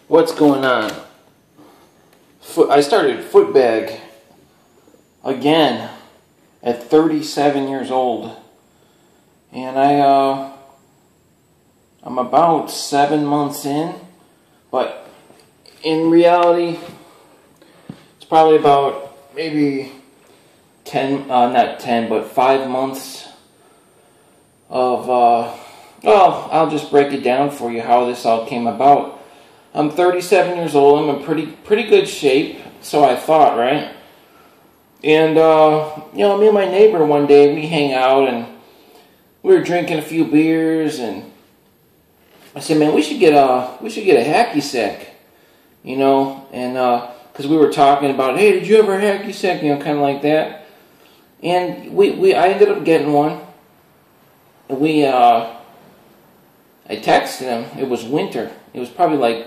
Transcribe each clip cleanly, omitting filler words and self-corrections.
What's going on? I started Footbag again at 37 years old, and I'm about 7 months in, but in reality it's probably about maybe 5 months of well, I'll just break it down for you how this all came about. I'm 37 years old. I'm in pretty good shape, so I thought, right? And me and my neighbor one day, we hang out and we were drinking a few beers, and I said, man, we should get a hacky sack, and because we were talking about, hey, did you ever hacky sack, kind of like that. And I ended up getting one. And I texted him. It was winter. It was probably like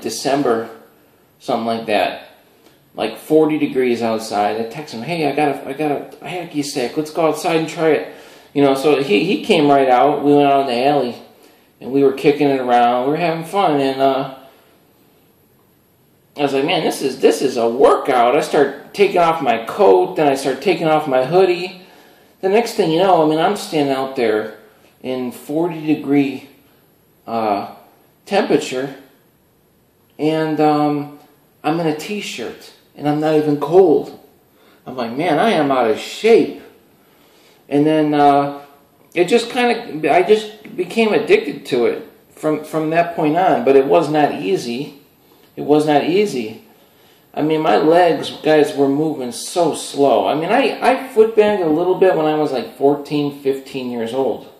December, something like that. Like 40 degrees outside. I texted him, hey, I got a hacky sack. Let's go outside and try it. So he came right out. We went out in the alley and we were kicking it around. We were having fun, and I was like, man, this is a workout. I start taking off my coat, then I start taking off my hoodie. The next thing you know, I'm standing out there in 40-degree temperature, and I'm in a t-shirt, and I'm not even cold. I'm like, man, I am out of shape. And then I just became addicted to it from that point on. But it was not easy. It was not easy. My legs, guys, were moving so slow. I footbagged a little bit when I was like 14, 15 years old.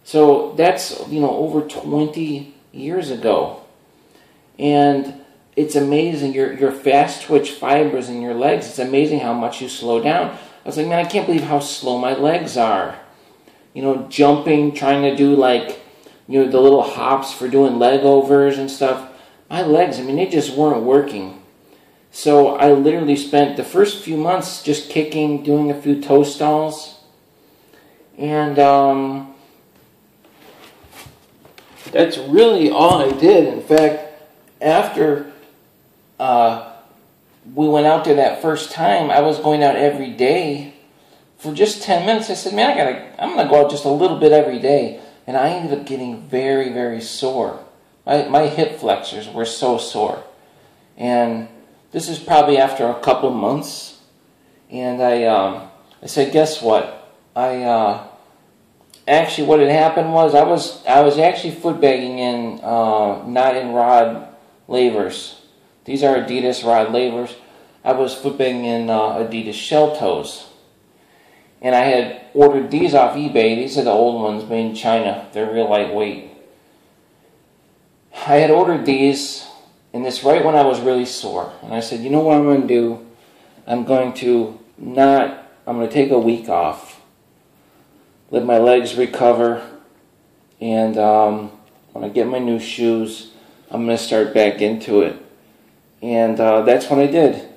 So that's, over 20 years ago. And it's amazing, your fast twitch fibers in your legs, it's amazing how much you slow down. I was like, man, I can't believe how slow my legs are. Jumping, trying to do the little hops for doing leg overs and stuff. My legs, they just weren't working. So I literally spent the first few months just kicking, doing a few toe stalls. And that's really all I did. In fact, after we went out there that first time, I was going out every day for just 10 minutes. I said, man, I'm going to go out just a little bit every day. And I ended up getting very, very sore. My hip flexors were so sore. And this is probably after a couple months. And I said, guess what? Actually, what had happened was I was actually footbagging in not in rod lavers. These are Adidas rod lavers. I was footbagging in Adidas shell toes. And I had ordered these off eBay. These are the old ones made in China. They're real lightweight. I had ordered these, and this right when I was really sore. And I said, you know what I'm going to do? I'm going to take a week off. Let my legs recover. And when I get my new shoes, I'm going to start back into it. And that's what I did.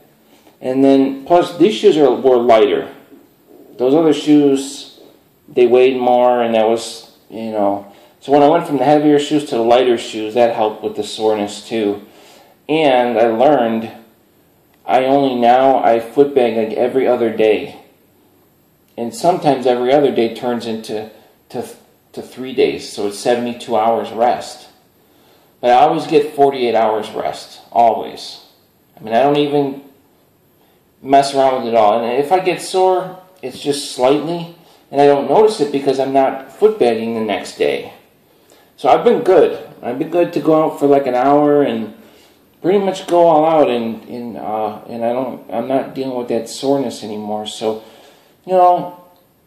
And then, plus, these shoes were lighter. Those other shoes, they weighed more, and that was, So when I went from the heavier shoes to the lighter shoes, that helped with the soreness too. And I learned, I footbag like every other day. And sometimes every other day turns into 3 days, so it's 72 hours rest. But I always get 48 hours rest, always. I don't even mess around with it all. And if I get sore, it's just slightly, and I don't notice it because I'm not footbagging the next day. So I've been good. I've been good to go out for like an hour and pretty much go all out, and I'm not dealing with that soreness anymore. So,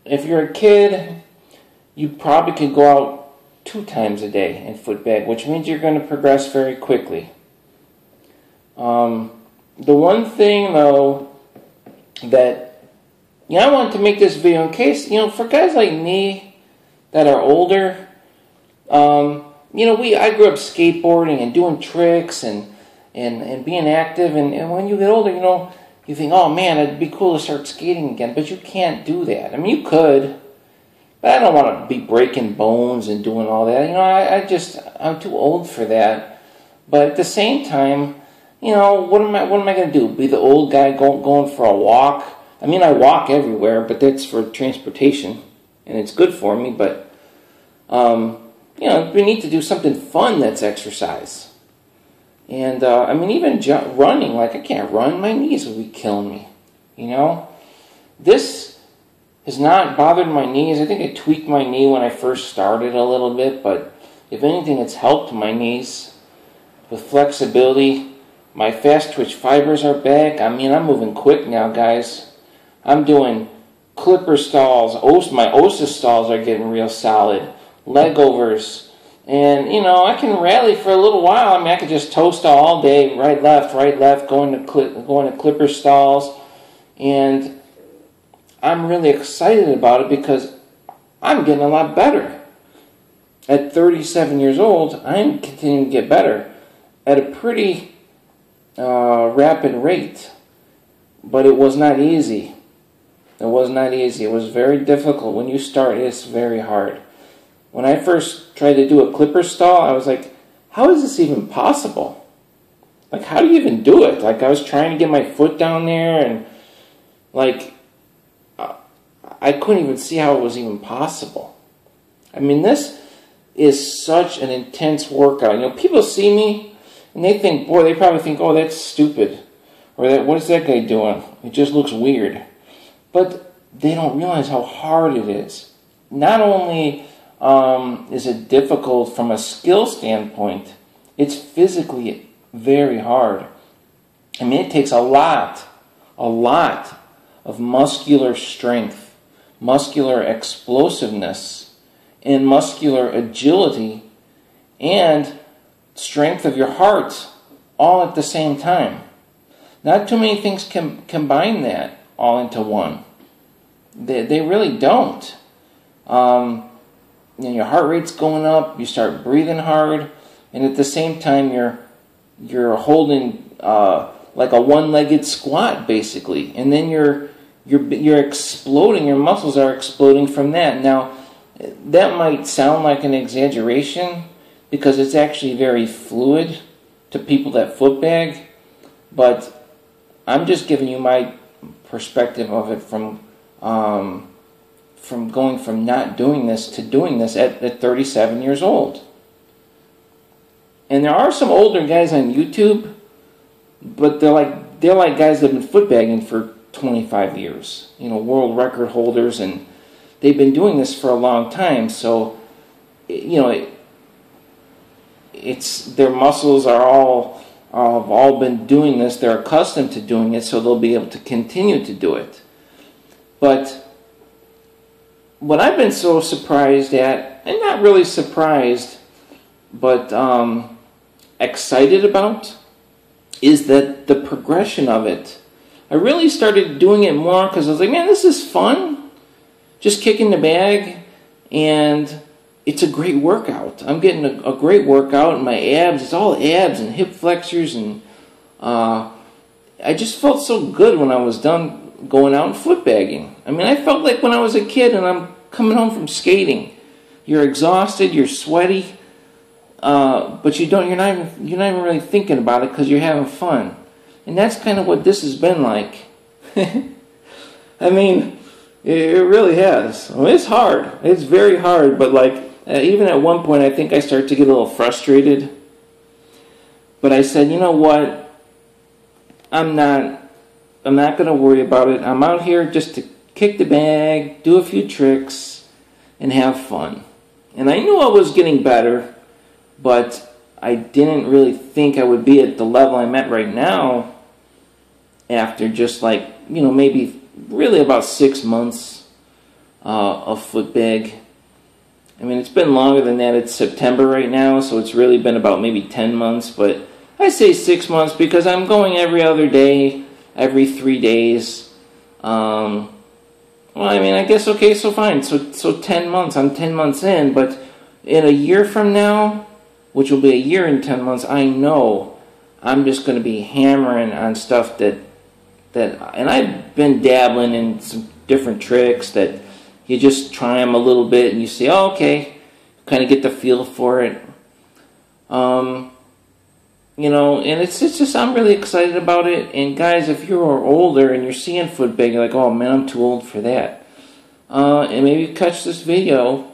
if you're a kid, you probably could go out 2 times a day and footbag, which means you're going to progress very quickly. The one thing, though, that I wanted to make this video in case, for guys like me that are older, I grew up skateboarding and doing tricks and being active, and when you get older, you think, oh man, it'd be cool to start skating again, but you can't do that. You could, But I don't want to be breaking bones and doing all that. You know, I'm too old for that. But at the same time, you know, what am I going to do? Be the old guy going for a walk? I mean, I walk everywhere, but that's for transportation, and it's good for me. But you know, we need to do something fun that's exercise. And I mean, even running, like I can't run, my knees will be killing me. You know, this has not bothered my knees. I think I tweaked my knee when I first started a little bit, but if anything, it's helped my knees with flexibility. My fast twitch fibers are back. I mean, I'm moving quick now, guys. I'm doing clipper stalls. My OSA stalls are getting real solid. Leg overs. And, you know, I can rally for a little while. I mean, I could just toast all day, right, left, going to clipper stalls. And I'm really excited about it because I'm getting a lot better. At 37 years old, I'm continuing to get better at a pretty rapid rate. But it was not easy. It was not easy. It was very difficult. When you start, it's very hard. When I first tried to do a clipper stall, I was like, how is this even possible? Like, how do you even do it? Like, I was trying to get my foot down there, and, like, I couldn't even see how it was even possible. I mean, this is such an intense workout. You know, people see me, and they think, boy, they probably think, oh, that's stupid. Or, what is that guy doing? It just looks weird. But they don't realize how hard it is. Not only is it difficult from a skill standpoint, it's physically very hard. I mean, it takes a lot of muscular strength, muscular explosiveness, and muscular agility, and strength of your heart all at the same time. Not too many things can combine that all into one. They really don't. You know, your heart rate's going up, you start breathing hard, and at the same time you're holding like a one-legged squat basically, and then you're exploding. Your muscles are exploding from that. Now, that might sound like an exaggeration because it's actually very fluid to people that footbag, but I'm just giving you my perspective of it from going from not doing this to doing this at 37 years old. And there are some older guys on YouTube, but they're like guys that have been footbagging for 25 years. You know, world record holders, and they've been doing this for a long time. So, you know, it's their muscles are have all been doing this. They're accustomed to doing it, so they'll be able to continue to do it. But what I've been so surprised at, and not really surprised, but excited about, is that the progression of it. I really started doing it more because I was like, man, this is fun. Just kicking the bag, and it's a great workout. I'm getting a great workout, and my abs, it's all abs and hip flexors, and I just felt so good when I was done going out and footbagging. I mean, I felt like when I was a kid and I'm coming home from skating. You're exhausted, you're sweaty, but you're not even really thinking about it because you're having fun. And that's kind of what this has been like. I mean, it really has. I mean, it's hard. It's very hard, but like even at one point I think I started to get a little frustrated. But I said, you know what? I'm not going to worry about it. I'm out here just to kick the bag, do a few tricks, and have fun. And I knew I was getting better, but I didn't really think I would be at the level I'm at right now after just like, you know, maybe really about 6 months of footbag. I mean, it's been longer than that. It's September right now, so it's really been about maybe 10 months, but I say 6 months because I'm going every other day, every 3 days. Well, I mean, I guess, okay, so fine. So 10 months. I'm 10 months in, but in a year from now, which will be a year and 10 months, I know I'm just going to be hammering on stuff and I've been dabbling in some different tricks that you just try them a little bit and you say, oh, okay, kind of get the feel for it. You know, and it's just, I'm really excited about it. And guys, if you're older and you're seeing Footbag, you're like, oh man, I'm too old for that. And maybe catch this video,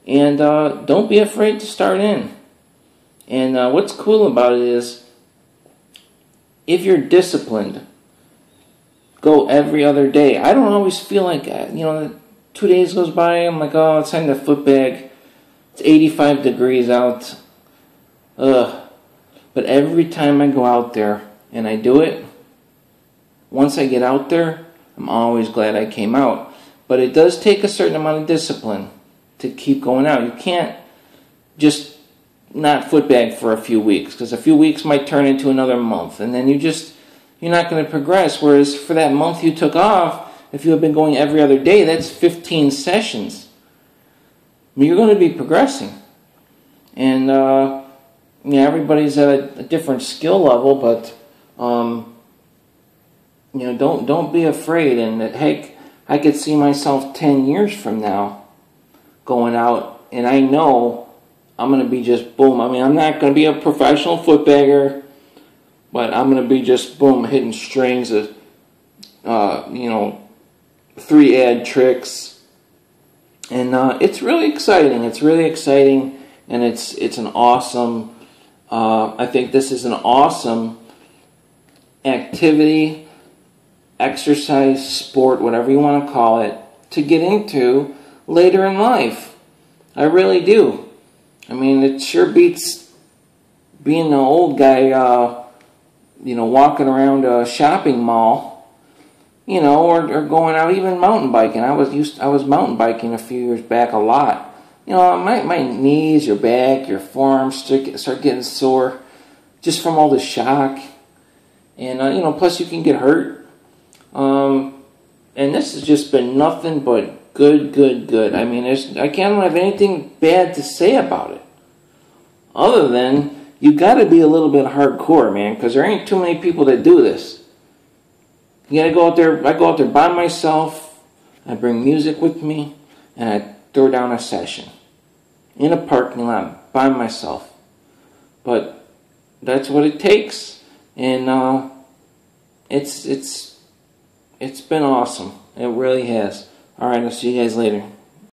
and don't be afraid to start in. And what's cool about it is, if you're disciplined, go every other day. I don't always feel like, you know, 2 days goes by, I'm like, oh, it's time to Footbag. It's 85 degrees out. Ugh. But every time I go out there and I do it, once I get out there, I'm always glad I came out. But it does take a certain amount of discipline to keep going out. You can't just not Footbag for a few weeks, because a few weeks might turn into another month, and then you're not going to progress. Whereas for that month you took off, if you have been going every other day, that's 15 sessions. I mean, you're going to be progressing. And yeah, everybody's at a different skill level, but you know, don't be afraid. And that, hey, I could see myself 10 years from now going out, and I know I'm going to be just boom. I mean, I'm not going to be a professional Footbagger, but I'm going to be just boom, hitting strings of, you know, 3 ad tricks. And it's really exciting. It's really exciting, and it's an awesome. I think this is an awesome activity, exercise, sport, whatever you want to call it, to get into later in life. I really do. I mean, it sure beats being an old guy, you know, walking around a shopping mall, you know, or going out even mountain biking. I was mountain biking a few years back a lot. You know, my knees, your back, your forearms start getting sore just from all the shock. And, you know, plus you can get hurt. And this has just been nothing but good. I mean, I don't have anything bad to say about it. Other than, you got to be a little bit hardcore, man, because there ain't too many people that do this. You got to go out there. I go out there by myself. I bring music with me, and I throw down a session in a parking lot by myself. But that's what it takes, and it's been awesome. It really has. All right, I'll see you guys later.